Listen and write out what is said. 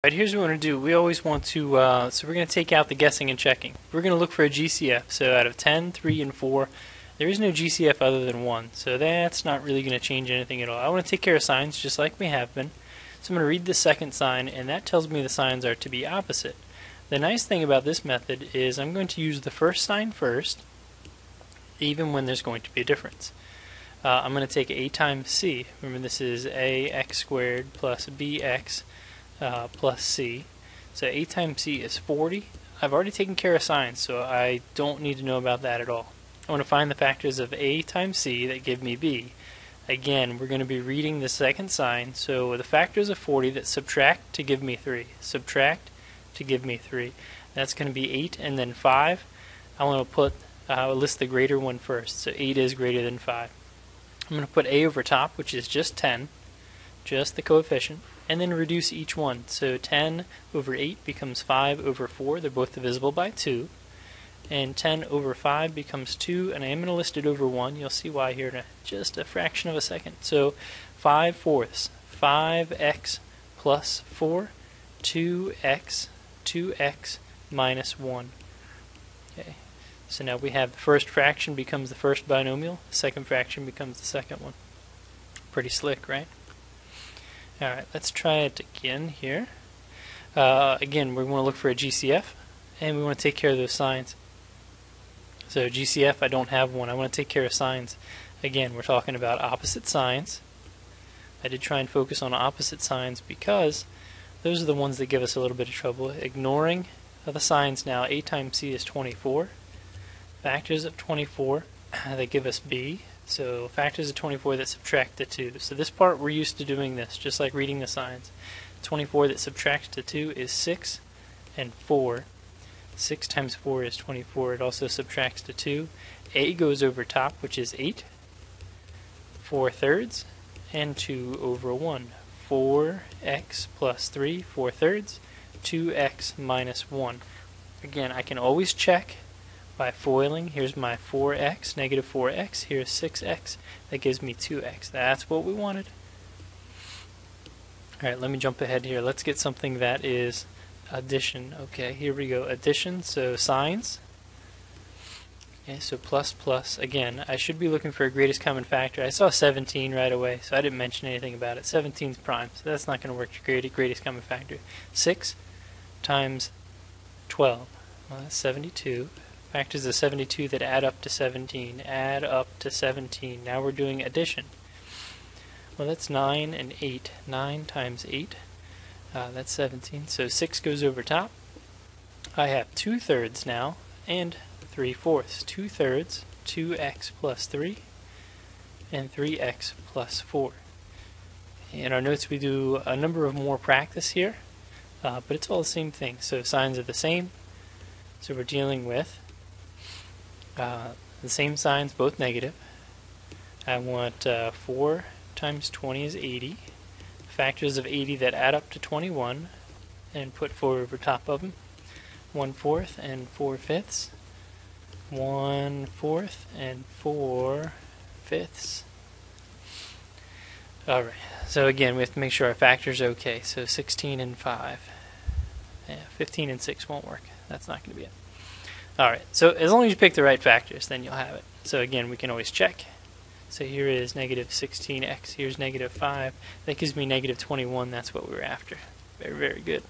Alright, here's what we're going to do. We always want to, so we're going to take out the guessing and checking. We're going to look for a GCF. So out of 10, 3, and 4, there is no GCF other than 1. So that's not really going to change anything at all. I want to take care of signs just like we have been. So I'm going to read the second sign, and that tells me the signs are to be opposite. The nice thing about this method is I'm going to use the first sign first, even when there's going to be a difference. I'm going to take a times c. Remember, this is ax squared plus bx plus c. So a times c is 40. I've already taken care of signs, so I don't need to know about that at all. I want to find the factors of a times c that give me b. Again, we're going to be reading the second sign, so the factors of 40 that subtract to give me 3. Subtract to give me 3. That's going to be 8 and then 5. I want to put list the greater one first, so 8 is greater than 5. I'm going to put a over top, which is just 10, just the coefficient, and then reduce each one. So 10 over 8 becomes 5 over 4. They're both divisible by 2. And 10 over 5 becomes 2, and I am going to list it over 1. You'll see why here in just a fraction of a second. So 5 fourths, 5x plus 4, 2x minus 1. Okay. So now we have the first fraction becomes the first binomial, the second fraction becomes the second one. Pretty slick, right? Alright, let's try it again here. Again, we want to look for a GCF, and we want to take care of those signs. So GCF, I don't have one. I want to take care of signs. Again, we're talking about opposite signs. I did try and focus on opposite signs because those are the ones that give us a little bit of trouble. Ignoring the signs now, a times c is 24. Factors of 24 that give us b. So factors of 24 that subtract to 2. So this part we're used to doing this, just like reading the signs. 24 that subtracts to 2 is 6 and 4. 6 times 4 is 24. It also subtracts to 2. A goes over top, which is 8. 4 thirds and 2 over 1. 4x plus 3, 4 thirds, 2x minus 1. Again, I can always check by foiling. Here's my 4x, negative 4x. Here's 6x. That gives me 2x. That's what we wanted. Alright, let me jump ahead here. Let's get something that is addition. Okay, here we go. Addition, so signs. Okay, so plus plus. Again, I should be looking for a greatest common factor. I saw 17 right away, so I didn't mention anything about it. 17 is prime, so that's not going to work your greatest common factor. 6 times 12. Well, that's 72. Factors of 72 that add up to 17. Add up to 17. Now we're doing addition. Well, that's 9 and 8. 9 times 8. That's 17. So 6 goes over top. I have 2 thirds now and 3 fourths. 2 thirds, 2x plus 3, and 3x plus 4. In our notes we do a number of more practice here, but it's all the same thing. So signs are the same. So we're dealing with the same signs, both negative. I want 4 times 20 is 80. Factors of 80 that add up to 21, and put 4 over top of them. 1/4 and 4/5. 1/4 and 4/5. Alright, so again we have to make sure our factors are okay. So 16 and 5. Yeah, 15 and 6 won't work. That's not going to be it. Alright, so as long as you pick the right factors, then you'll have it. So again, we can always check. So here is negative 16x, here's negative 5. That gives me negative 21, that's what we were after. Very, very good.